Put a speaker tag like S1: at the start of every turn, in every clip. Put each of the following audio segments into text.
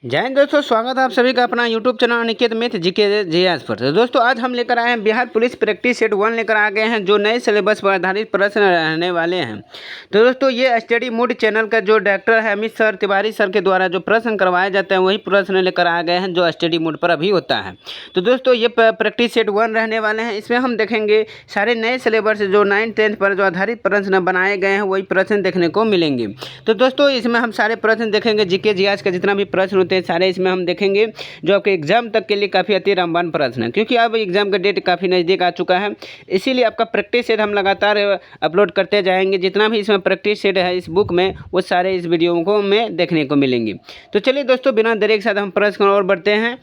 S1: जय हिंद दोस्तों, स्वागत है आप सभी का अपना यूट्यूब चैनल अनिकेत मित्र जीके जीएस पर। तो दोस्तों आज हम लेकर आए हैं बिहार पुलिस प्रैक्टिस सेट 1 लेकर आ गए हैं, जो नए सिलेबस पर आधारित प्रश्न रहने वाले हैं। तो दोस्तों ये स्टडी मूड चैनल का जो डायरेक्टर है अमित सर तिवारी सर के द्वारा जो प्रश्न करवाए जाते हैं वही प्रश्न लेकर आ गए हैं जो स्टडी मूड पर अभी होता है। तो दोस्तों ये प्रैक्टिस सेट 1 रहने वाले हैं। इसमें हम देखेंगे सारे नए सिलेबस जो 9th 10th पर जो आधारित प्रश्न बनाए गए हैं वही प्रश्न देखने को मिलेंगे। तो दोस्तों इसमें हम सारे प्रश्न देखेंगे, जीके जीएस का जितना भी प्रश्न सारे इसमें हम देखेंगे, जो आपके एग्जाम तक के लिए काफ़ी अति रामबाण प्रश्न है, क्योंकि अब एग्जाम का डेट काफ़ी नज़दीक आ चुका है। इसीलिए आपका प्रैक्टिस सेट हम लगातार अपलोड करते जाएंगे। जितना भी इसमें प्रैक्टिस सेट है इस बुक में वो सारे इस वीडियो को में देखने को मिलेंगे। तो चलिए दोस्तों बिना देरी के साथ हम प्रश्न और बढ़ते हैं।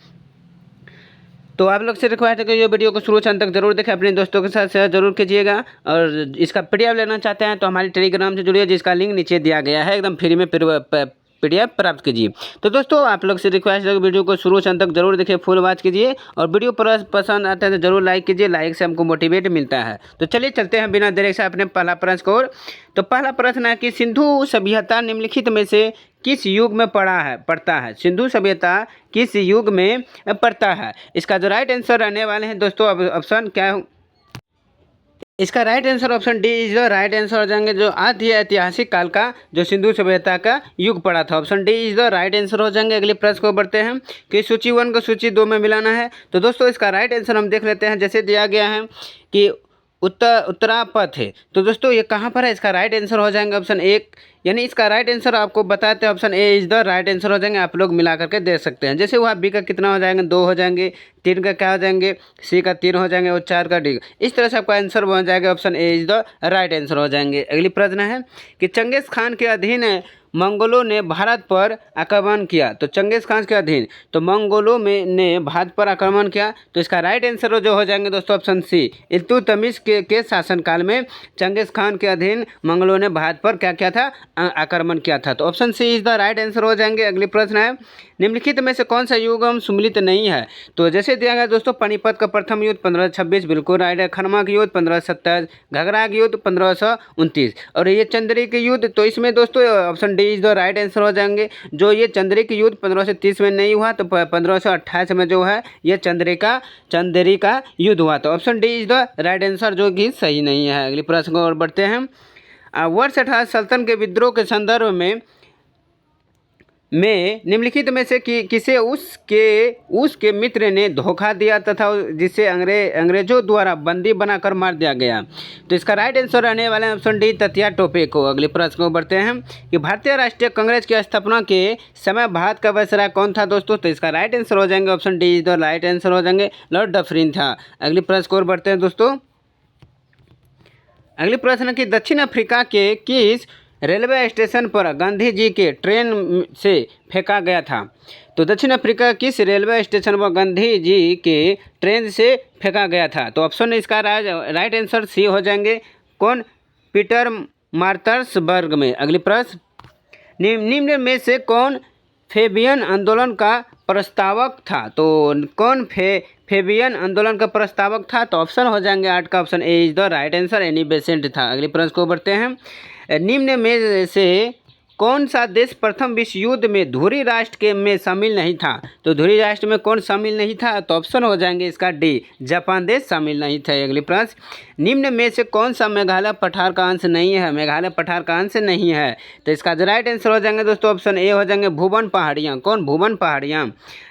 S1: तो आप लोग से रिक्वेस्ट है कि ये वीडियो को शुरू से अंत तक जरूर देखें, अपने दोस्तों के साथ शेयर जरूर कीजिएगा। और इसका पीडीएफ लेना चाहते हैं तो हमारी टेलीग्राम से जुड़िए, जिसका लिंक नीचे दिया गया है। एकदम फ्री में पीडीएफ प्राप्त कीजिए। तो दोस्तों आप लोग से रिक्वेस्ट है कि वीडियो को शुरू से अंत तक जरूर देखिए, फुल वॉच कीजिए। और वीडियो पसंद आता है तो जरूर लाइक कीजिए, लाइक से हमको मोटिवेट मिलता है। तो चलिए चलते हैं बिना देरी से अपने पहला प्रश्न को ओर। तो पहला प्रश्न है कि सिंधु सभ्यता निम्नलिखित में से किस युग में पड़ता है? सिंधु सभ्यता किस युग में पड़ता है? इसका जो राइट आंसर रहने वाले हैं दोस्तों, अब ऑप्शन क्या इसका right answer option D is the right answer हो जाएंगे, जो आदि ऐतिहासिक काल का जो सिंधु सभ्यता का युग पड़ा था। Option D is the right answer हो जाएंगे। अगले प्रश्न को बढ़ते हैं कि सूची 1 को सूची 2 में मिलाना है। तो दोस्तों इसका राइट आंसर हम देख लेते हैं। जैसे दिया गया है कि उत्तरापथ है, तो दोस्तों ये कहाँ पर है? इसका राइट आंसर हो जाएंगे ऑप्शन 1, यानी इसका राइट आंसर आपको बताते हैं option A is the right answer हो जाएंगे। आप लोग मिला करके दे सकते हैं। जैसे वहाँ बी का कितना हो जाएंगे? 2 हो जाएंगे, 3 का क्या हो जाएंगे? सी का 3 हो जाएंगे और 4 का डी। इस तरह से आपका आंसर बन जाएगा, option A is the right answer हो जाएंगे। अगली प्रश्न है कि चंगेज खान के अधीन मंगोलों ने भारत पर आक्रमण किया। तो चंगेज खान के अधीन तो मंगोलों में ने भारत पर आक्रमण किया। तो इसका राइट आंसर जो हो जाएंगे दोस्तों ऑप्शन सी, इल्तुतमिश के शासनकाल में चंगेज खान के अधीन मंगोलों ने भारत पर क्या किया था? आक्रमण किया था। तो option C is the right answer हो जाएंगे। अगली प्रश्न है निम्नलिखित में से कौन सा युग सुमिलित नहीं है? तो जैसे दिया गया दोस्तों पानीपत का प्रथम युद्ध 1526 बिल्कुल राइट है। खनवा का युद्ध 1527, घघरा का युद्ध 1529 और ये चंद्री के युद्ध, तो इसमें दोस्तों option D is the right answer हो जाएंगे। जो ये चंद्री के युद्ध 1530 में नहीं हुआ, तो 1528 में जो है ये चंद्री का युद्ध हुआ। तो option D is the right answer, जो कि सही नहीं है। अगली प्रश्न को और बढ़ते हैं। वर्ष 18 सल्तन के विद्रोह के संदर्भ में निम्नलिखित में से किसे उसके मित्र ने धोखा दिया तथा जिसे अंग्रेजों द्वारा बंदी बनाकर मार दिया गया? तो इसका राइट आंसर रहने वाले ऑप्शन डी ततिया टोपे को। अगले प्रश्न को बढ़ते हैं कि भारतीय राष्ट्रीय कांग्रेस की स्थापना के समय भारत का वायसराय कौन था दोस्तों? तो इसका राइट आंसर हो जाएंगे option D is the right answer हो जाएंगे, लॉर्ड डफरिन था। अगले प्रश्न को और बढ़ते हैं दोस्तों। अगले प्रश्न है कि दक्षिण अफ्रीका के किस रेलवे स्टेशन पर गांधी जी के ट्रेन से फेंका गया था? तो दक्षिण अफ्रीका किस रेलवे स्टेशन पर गांधी जी के ट्रेन से फेंका गया था? तो ऑप्शन इसका राइट आंसर सी हो जाएंगे, कौन? पीटर मार्टसबर्ग में। अगली प्रश्न निम्न में से कौन फेबियन आंदोलन का प्रस्तावक था? तो कौन फेबियन आंदोलन का प्रस्तावक था? तो ऑप्शन हो जाएंगे 8 का option A is the right answer, Annie Besant था। अगले प्रश्न को बढ़ते हैं। निम्न में से कौन सा देश प्रथम विश्व युद्ध में धुरी राष्ट्र में शामिल नहीं था? तो धुरी राष्ट्र में कौन शामिल नहीं था? तो ऑप्शन हो जाएंगे इसका डी, जापान देश शामिल नहीं था। अगली प्रश्न निम्न में से कौन सा मेघालय पठार का अंश नहीं है? मेघालय पठार का अंश नहीं है। तो इसका जो राइट आंसर हो जाएंगे दोस्तों ऑप्शन ए हो जाएंगे, भूवन पहाड़ियाँ। कौन? भूवन पहाड़ियाँ।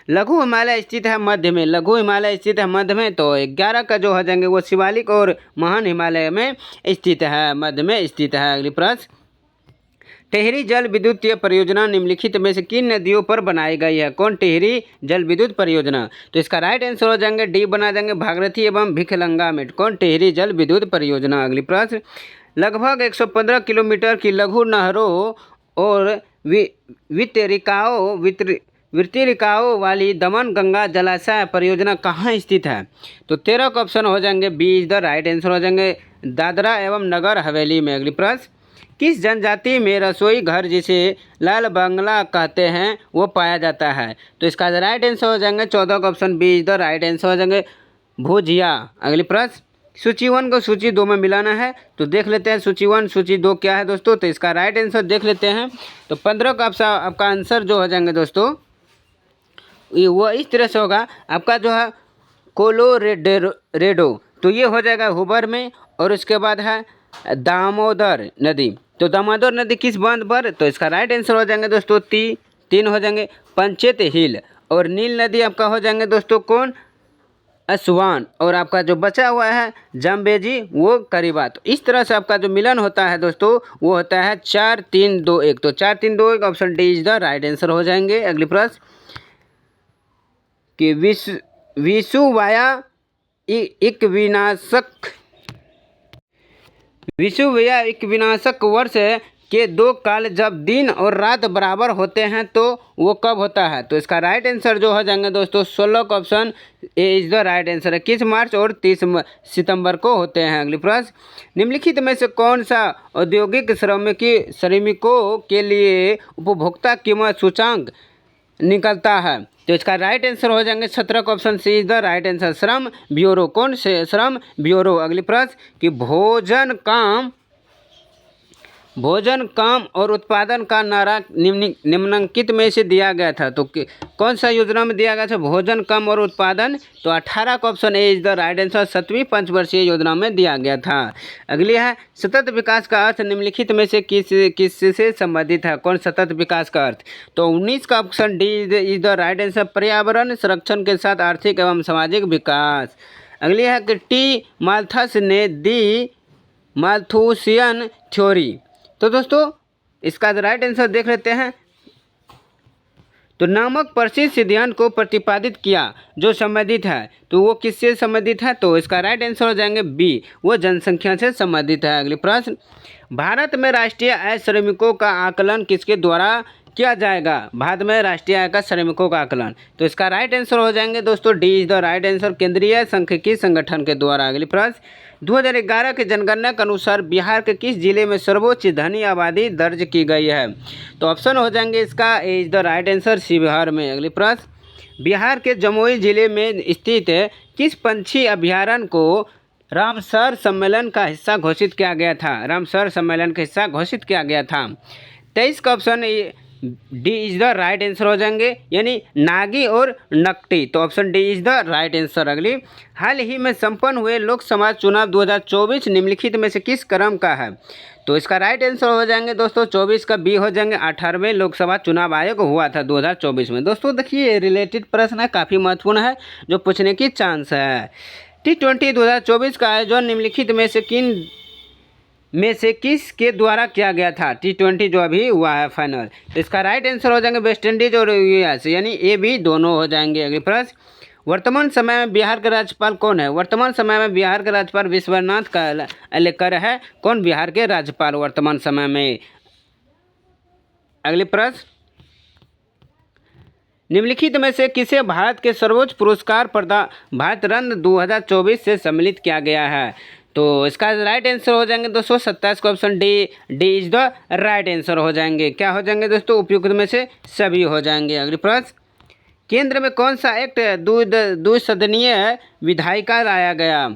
S1: लघु हिमालय स्थित है मध्य में, लघु हिमालय स्थित है मध्य में। तो 11 का जो हो जाएंगे वो शिवालिक और महान हिमालय में स्थित है, मध्य में स्थित है। अगली प्रश्न टिहरी जल विद्युतीय परियोजना निम्नलिखित में से किन नदियों पर बनाई गई है? कौन? टिहरी जल विद्युत परियोजना। तो इसका राइट आंसर हो जाएंगे डी बना देंगे, भागीरथी एवं भिखलंगा में। कौन? टिहरी जल विद्युत परियोजना। अगली प्रश्न लगभग 115 किलोमीटर की लघु नहरों और वितरिकाओं वाली दमन गंगा जलाशय परियोजना कहाँ स्थित है? तो 13 का ऑप्शन हो जाएंगे B is the right answer हो जाएंगे, दादरा एवं नगर हवेली में। अगली प्रश्न किस जनजाति में रसोई घर जिसे लाल बंगला कहते हैं वो पाया जाता है? तो इसका राइट आंसर हो जाएंगे 14 का option B is the right answer हो जाएंगे, भुजिया। अगली प्रश्न सूची 1 को सूची 2 में मिलाना है, तो देख लेते हैं सूची 1 सूची 2 क्या है दोस्तों। तो इसका राइट आंसर देख लेते हैं। तो 15 का आपका आंसर जो हो जाएंगे दोस्तों वो इस तरह से होगा आपका जो है कोलोरेडो, तो ये हो जाएगा हुबर में। और उसके बाद है दामोदर नदी, तो दामोदर नदी किस बांध पर, तो इसका राइट आंसर हो जाएंगे दोस्तों तीन हो जाएंगे पंचेत हिल। और नील नदी आपका हो जाएंगे दोस्तों कौन, असवान। और आपका जो बचा हुआ है जाम्बेजी वो करीबा। तो इस तरह से आपका जो मिलन होता है दोस्तों वो होता है 4 3 2 1। तो 4 3 2 1 option D is the right answer हो जाएंगे। अगली प्रश्न कि विषुवाया एक विनाशक वर्ष के दो काल जब दिन और रात बराबर होते हैं तो वो कब होता है, तो इसका राइट आंसर जो हो जाएंगे दोस्तों 16 का option A is the right answer है। 21 मार्च और 30 सितंबर को होते हैं। अगली प्रश्न निम्नलिखित में से कौन सा औद्योगिक श्रमिकों के लिए उपभोक्ता कीमत सूचांक निकलता है, तो इसका राइट आंसर हो जाएंगे 17 का option C is the right answer श्रम ब्यूरो। कौन से श्रम ब्यूरो। अगली प्रश्न कि भोजन काम और उत्पादन का नारा निम्नलिखित में से दिया गया था, तो कौन सा योजना में दिया गया था भोजन कम और उत्पादन, तो 18 का option A is the right answer 7वीं पंचवर्षीय योजना में दिया गया था। अगली है सतत विकास का अर्थ निम्नलिखित में से किससे संबंधित है, कौन सतत विकास का अर्थ, तो 19 का option D is the right answer पर्यावरण संरक्षण के साथ आर्थिक एवं सामाजिक विकास। अगली है कि टी माल्थस ने दी माल्थुसियन थ्योरी, तो दोस्तों इसका राइट आंसर देख लेते हैं। तो नामक प्रसिद्ध सिद्धांत को प्रतिपादित किया जो संबंधित है, तो वो किससे संबंधित है, तो इसका राइट आंसर हो जाएंगे बी, वो जनसंख्या से संबंधित है। अगली प्रश्न भारत में राष्ट्रीय आय श्रमिकों का आकलन किसके द्वारा किया जाएगा, भारत में राष्ट्रीय आय का श्रमिकों का आकलन, तो इसका राइट आंसर हो जाएंगे दोस्तों D is the right answer केंद्रीय सांख्यिकी संगठन के द्वारा। अगली प्रश्न 2011 के जनगणना के अनुसार बिहार के किस जिले में सर्वोच्च धनी आबादी दर्ज की गई है, तो ऑप्शन हो जाएंगे इसका A is the right answer Sheohar में। अगली प्रश्न बिहार के जमुई जिले में स्थित किस पंछी अभयारण्य को रामसर सम्मेलन का हिस्सा घोषित किया गया था, रामसर सम्मेलन का हिस्सा घोषित किया गया था। 23 का option D is the right answer हो जाएंगे, यानी नागी और नकटी, तो option D is the right answer. अगली हाल ही में संपन्न हुए लोकसभा चुनाव 2024 निम्नलिखित में से किस क्रम का है, तो इसका राइट आंसर हो जाएंगे दोस्तों 24 का बी हो जाएंगे 18वें लोकसभा चुनाव आयोग हुआ था 2024 में। दोस्तों देखिए रिलेटेड प्रश्न है, काफ़ी महत्वपूर्ण है जो पूछने की चांस है। T20 2024 का आयोजन निम्नलिखित में से किस के द्वारा किया गया था, T20 जो अभी हुआ है फाइनल, तो इसका राइट आंसर हो जाएंगे वेस्ट इंडीज और यूएस, यानी ए बी दोनों हो जाएंगे। अगले प्रश्न वर्तमान समय में बिहार के राज्यपाल कौन है, वर्तमान समय में बिहार के राज्यपाल विश्वनाथ कलेकर है, कौन बिहार के राज्यपाल वर्तमान समय में। अगले प्रश्न निम्नलिखित में से किसे भारत के सर्वोच्च पुरस्कार भारत रत्न 2024 से सम्मिलित किया गया है, तो इसका राइट आंसर हो जाएंगे दोस्तों 27 का option D is the right answer हो जाएंगे। क्या हो जाएंगे दोस्तों उपयुक्त में से सभी हो जाएंगे। अगली प्रश्न केंद्र में कौन सा एक्ट द्विसदनीय विधायिका लाया गया,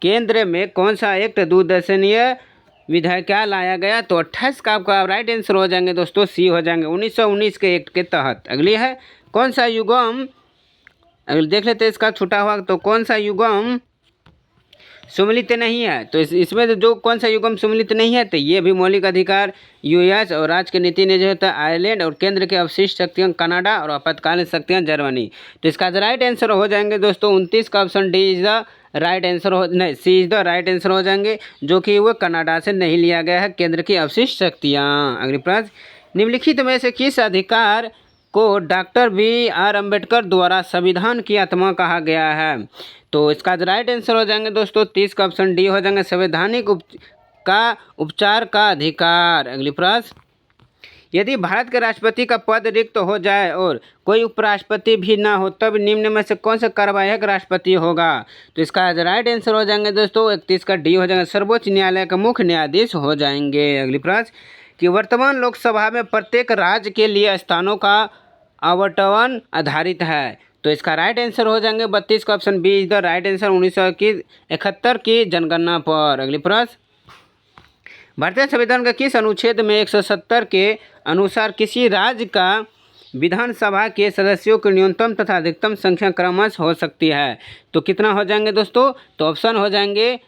S1: केंद्र में कौन सा एक्ट द्विसदनीय विधायिका लाया गया, तो 28 का आपका राइट आंसर हो जाएंगे दोस्तों सी हो जाएंगे 1919 के एक्ट के तहत। अगली है कौन सा युग्म, अगर देख लेते हैं इसका छूटा हुआ, तो कौन सा युग्म सम्मिलित नहीं है, तो इसमें जो कौन सा युग्म सम्मिलित नहीं है, तो ये भी मौलिक अधिकार यूएस और राज्य की नीति ने जो होता है आयरलैंड और केंद्र के अवशिष्ट शक्तियाँ कनाडा और आपातकालीन शक्तियाँ जर्मनी, तो इसका राइट आंसर हो जाएंगे दोस्तों 29 का option D is the right answer हो नहीं सी इज द राइट आंसर हो जाएंगे, जो कि वो कनाडा से नहीं लिया गया है केंद्र की अवशिष्ट शक्तियाँ। अगली प्रश्न निम्नलिखित में से किस अधिकार को डॉक्टर BR अम्बेडकर द्वारा संविधान की आत्मा कहा गया है, तो इसका राइट आंसर हो जाएंगे दोस्तों 30 का ऑप्शन डी हो जाएंगे संवैधानिक उपचार का अधिकार। अगली प्रश्न यदि भारत के राष्ट्रपति का पद रिक्त हो जाए और कोई उपराष्ट्रपति भी ना हो तब निम्न में से कौन सा कार्यवाहक राष्ट्रपति होगा, तो इसका राइट आंसर हो जाएंगे दोस्तों 31 का डी हो जाएंगे सर्वोच्च न्यायालय का मुख्य न्यायाधीश हो जाएंगे। अगली प्रश्न कि वर्तमान लोकसभा में प्रत्येक राज्य के लिए स्थानों का आवंटन आधारित है, तो इसका राइट आंसर हो जाएंगे 32 का option B is the right answer 1971 की जनगणना पर। अगली प्रश्न भारतीय संविधान के किस अनुच्छेद में 170 के अनुसार किसी राज्य का विधानसभा के सदस्यों की न्यूनतम तथा अधिकतम संख्या क्रमशः हो सकती है। तो कितना हो जाएंगे दोस्तों? तो ऑप्शन हो जाएंगे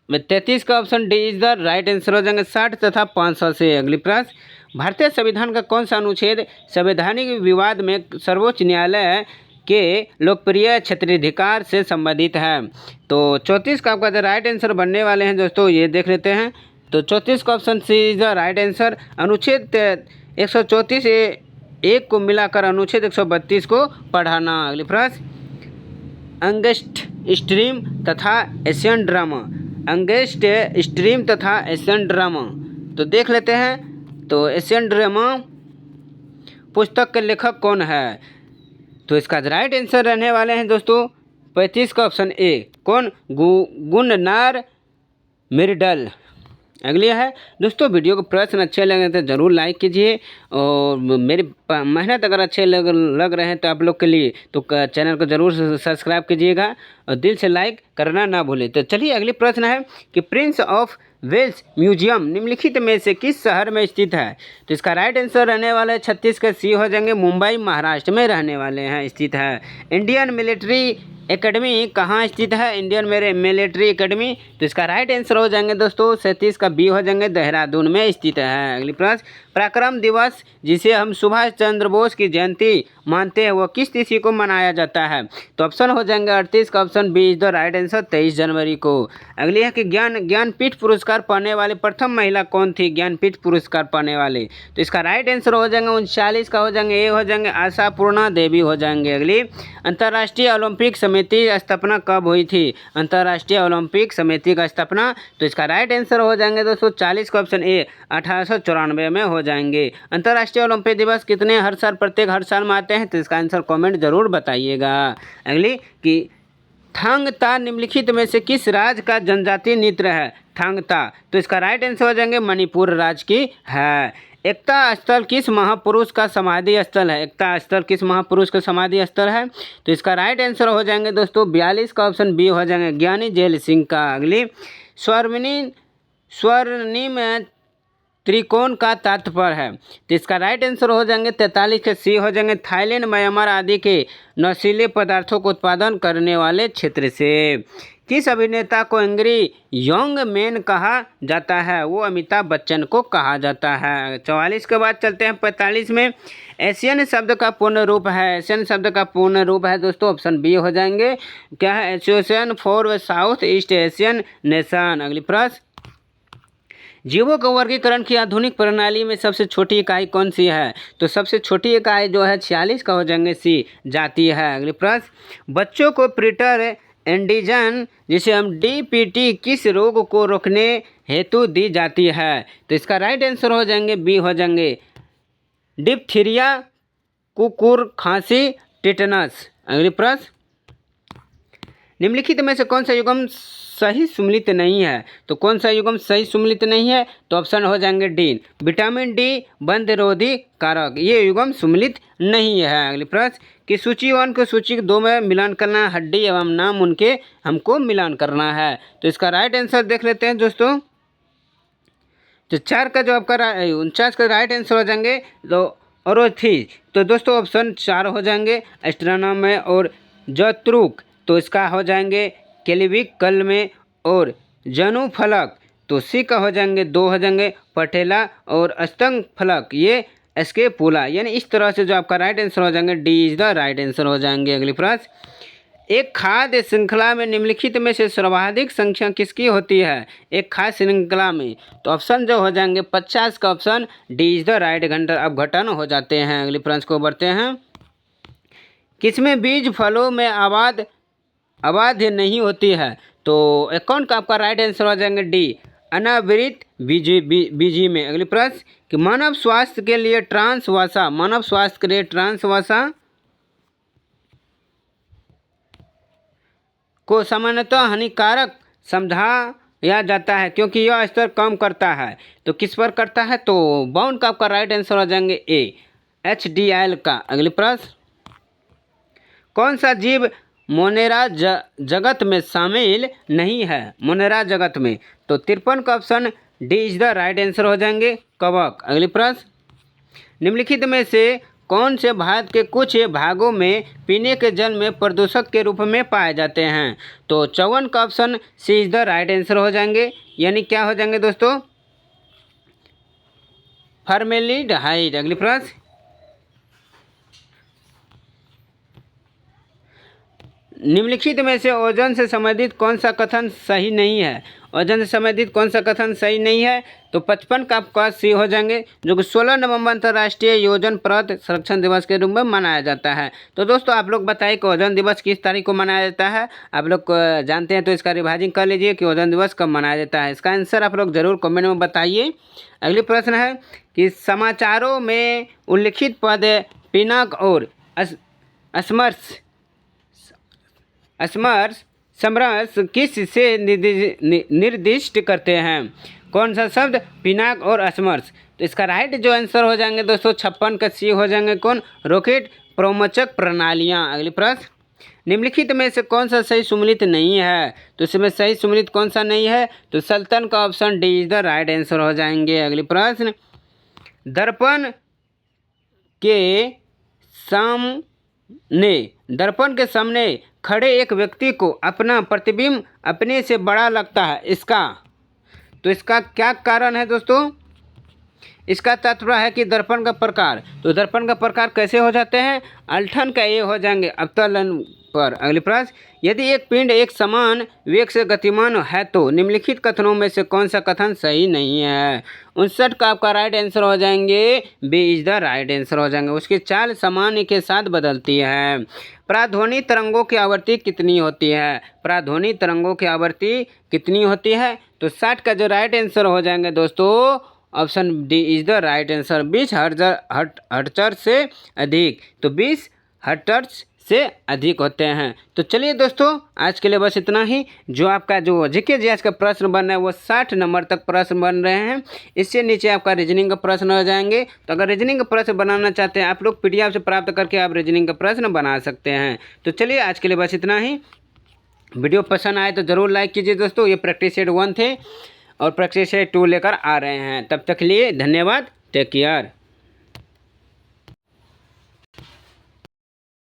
S1: 33 का option D is the right answer हो जाएंगे 60 तथा 500 से। अगली प्रश्न, भारतीय संविधान का कौन सा अनुच्छेद संवैधानिक विवाद में सर्वोच्च न्यायालय के लोकप्रिय क्षेत्राधिकार से संबंधित है? तो 34 का आपका जो राइट आंसर बनने वाले हैं दोस्तों, ये देख लेते हैं। तो 34 का option C is the right answer. अनुच्छेद 134 एक को मिलाकर अनुच्छेद 132 को पढ़ाना। अगली प्रश्न, अंगेस्ट स्ट्रीम तथा एशियन ड्रामा, अंगेस्ट स्ट्रीम तथा एशियन ड्रामा, तो देख लेते हैं। तो एशियन ड्रामा पुस्तक के लेखक कौन है? तो इसका राइट आंसर रहने वाले हैं दोस्तों 35 का ऑप्शन ए, कौन? गुननार मिर्डल। अगली है दोस्तों, वीडियो को प्रश्न अच्छे लगे तो ज़रूर लाइक कीजिए, और मेरी मेहनत अगर अच्छे लग रहे हैं तो आप लोग के लिए तो चैनल को ज़रूर सब्सक्राइब कीजिएगा और दिल से लाइक करना ना भूलें। तो चलिए अगली प्रश्न है कि प्रिंस ऑफ वेल्स म्यूजियम निम्नलिखित में से किस शहर में स्थित है? तो इसका राइट आंसर रहने वाला है 36 का सी हो जाएंगे, मुंबई महाराष्ट्र में रहने वाले हैं स्थित है। इंडियन मिलिट्री एकेडमी कहाँ स्थित है? इंडियन मिलिट्री एकेडमी, तो इसका राइट आंसर हो जाएंगे दोस्तों 37 का बी हो जाएंगे, देहरादून में स्थित है। अगली प्रश्न, पराक्रम दिवस जिसे हम सुभाष चंद्र बोस की जयंती मानते हैं वो किस तिथि को मनाया जाता है? तो ऑप्शन हो जाएंगे 38 का option B is the right answer 23 जनवरी को। अगली है कि ज्ञानपीठ पुरस्कार पाने वाले प्रथम महिला कौन थी? ज्ञानपीठ पुरस्कार पाने वाले, तो इसका राइट आंसर हो जाएंगे 39 का हो जाएंगे, ए हो जाएंगे आशापूर्णा देवी हो जाएंगे। अगली, अंतर्राष्ट्रीय ओलंपिक समिति स्थापना कब हुई थी? अंतर्राष्ट्रीय ओलंपिक समिति का स्थापना, तो इसका राइट आंसर हो जाएंगे दोस्तों 40 का ऑप्शन ए 1894 में हो जाएंगे। अंतर्राष्ट्रीय ओलंपिक दिवस कितने हर साल में आते हैं? तो इसका आंसर कमेंट जरूर बताइएगा। अगली कि थांगता निम्नलिखित में से किस राज्य का जनजातीय नृत्य है? थांगता, तो इसका राइट आंसर हो जाएंगे मणिपुर राज्य की है। एकता स्थल किस महापुरुष का समाधि स्थल है? एकता स्थल किस महापुरुष का समाधि स्थल है? तो इसका राइट आंसर हो जाएंगे दोस्तों 42 का ऑप्शन बी हो जाएंगे, ज्ञानी जैल सिंह का। अगली, स्वर्णिम त्रिकोण का तात्पर्य है? तो इसका राइट आंसर हो जाएंगे 43 के सी हो जाएंगे, थाईलैंड म्यांमार आदि के नशीले पदार्थों को उत्पादन करने वाले क्षेत्र से। किस अभिनेता को एंग्री यंग मैन कहा जाता है? वो अमिताभ बच्चन को कहा जाता है। 44 के बाद चलते हैं 45 में। एशियन शब्द का पूर्ण रूप है? एशियन शब्द का पूर्ण रूप है दोस्तों ऑप्शन बी हो जाएंगे, क्या है? Association for south east Asian nation. अगली प्रश्न, जीवों का वर्गीकरण की आधुनिक प्रणाली में सबसे छोटी इकाई कौन सी है? तो सबसे छोटी इकाई जो है 46 का हो जाएंगे सी, जाती है। अगली प्रश्न, बच्चों को प्रीटर एंटीजन जिसे हम डीपीटी किस रोग को रोकने हेतु दी जाती है? तो इसका राइट आंसर हो जाएंगे बी हो जाएंगे, डिप्थीरिया, कुकुर खांसी, टिटनस। अगली प्रश्न, निम्नलिखित में से कौन सा युग्म सही सुमेलित नहीं है? तो कौन सा युग्म सही सुमेलित नहीं है? तो ऑप्शन हो जाएंगे डी, विटामिन डी बंधरोधी कारक, ये युग्म सुमेलित नहीं है। अगली प्रश्न, कि सूची 1 को सूची 2 में मिलान करना, हड्डी एवं नाम उनके हमको मिलान करना है। तो इसका राइट आंसर देख लेते हैं दोस्तों। तो 4 का जो आपका 49 का राइट आंसर हो जाएंगे तो औरोथी, तो दोस्तों ऑप्शन 4 हो जाएंगे एस्ट्रोनॉम में, और जत्रुक तो इसका हो जाएंगे केल्विक कल में, और जनु फलक तो सी का हो जाएंगे 2 हो जाएंगे पटेला, और अस्तंग फलक ये एसके पुला। यानी इस तरह से जो आपका राइट आंसर हो जाएंगे D is the right answer हो जाएंगे। अगली प्रश्न, एक खाद्य श्रृंखला में निम्नलिखित में से सर्वाधिक संख्या किसकी होती है? एक खाद्य श्रृंखला में, तो ऑप्शन जो हो जाएंगे 50 का option D is the right घंटा अब घटन हो जाते हैं। अगली प्रश्न को बढ़ते हैं, किसमें बीज फलों में आबाद नहीं होती है? तो अकाउंट का आपका राइट आंसर हो जाएंगे डी, अनावृत बीजी में। अगली प्रश्न, कि मानव स्वास्थ्य के लिए ट्रांस वसा, मानव स्वास्थ्य के लिए ट्रांस वसा को सामान्यतः हानिकारक समझाया जाता है क्योंकि यह स्तर कम करता है। तो किस पर करता है? तो बाउंड का आपका राइट आंसर हो जाएंगे ए, HDL का। अगली प्रश्न, कौन सा जीव मोनेरा जगत में शामिल नहीं है? मोनेरा जगत में, तो 53 का option D is the right answer हो जाएंगे कवक। अगली प्रश्न, निम्नलिखित में से कौन से भारत के कुछ भागों में पीने के जल में प्रदूषक के रूप में पाए जाते हैं? तो 54 का option C is the right answer हो जाएंगे, यानी क्या हो जाएंगे दोस्तों? फॉर्मेल्डिहाइड। अगली प्रश्न, निम्नलिखित में से ओजोन से संबंधित कौन सा कथन सही नहीं है? ओजोन से संबंधित कौन सा कथन सही नहीं है? तो 55 का आपका सी हो जाएंगे, जो कि 16 नवंबर अंतर्राष्ट्रीय ओजोन परत संरक्षण दिवस के रूप में मनाया जाता है। तो दोस्तों आप लोग बताइए कि ओजोन दिवस किस तारीख को मनाया जाता है? आप लोग जानते हैं तो इसका रिवाइजिंग कर लीजिए कि ओजोन दिवस कब मनाया जाता है। इसका आंसर आप लोग जरूर कमेंट में बताइए। अगली प्रश्न है कि समाचारों में उल्लिखित पद पिनाक और समरस किस से निर्दिष्ट करते हैं? कौन सा शब्द पिनाक और असमर्स? तो इसका राइट जो आंसर हो जाएंगे दोस्तों 56 का सी हो जाएंगे, कौन? रॉकेट प्रमोचक प्रणालियां। अगली प्रश्न, निम्नलिखित में से कौन सा सही सुमेलित नहीं है? तो इसमें सही सुमेलित कौन सा नहीं है? तो सल्तन का option D is the right answer हो जाएंगे। अगली प्रश्न, दर्पण के सामने खड़े एक व्यक्ति को अपना प्रतिबिंब अपने से बड़ा लगता है, इसका क्या कारण है दोस्तों? इसका तात्पर्य है कि दर्पण का प्रकार, तो दर्पण का प्रकार कैसे हो जाते हैं? अल्ठन का ये हो जाएंगे अवतलन पर। अगली प्रश्न, यदि एक पिंड एक समान वेग से गतिमान है तो निम्नलिखित कथनों में से कौन सा कथन सही नहीं है? 59 का आपका राइट आंसर हो जाएंगे, B is the right answer हो जाएंगे। उसकी चाल सामान्य के साथ बदलती है। पराध्वनि तरंगों की आवृत्ति कितनी होती है? पराध्वनि तरंगों की आवृत्ति कितनी होती है? तो 60 का जो राइट आंसर हो जाएंगे दोस्तों option D is the right answer, 20 hertz से अधिक। तो 20 हर्ट्ज से अधिक होते हैं। तो चलिए दोस्तों आज के लिए बस इतना ही। जो आपका जो जीके जीएस का प्रश्न बन रहा है वो 60 नंबर तक प्रश्न बन रहे हैं। इससे नीचे आपका रीजनिंग का प्रश्न हो जाएंगे। तो अगर रीजनिंग का प्रश्न बनाना चाहते हैं आप लोग पीडीएफ से प्राप्त करके आप रीजनिंग का प्रश्न बना सकते हैं। तो चलिए आज के लिए बस इतना ही। वीडियो पसंद आए तो ज़रूर लाइक कीजिए दोस्तों। ये प्रैक्टिस सेट 1 थे और प्रैक्टिस सेट 2 लेकर आ रहे हैं। तब तक के लिए धन्यवाद, टेक केयर।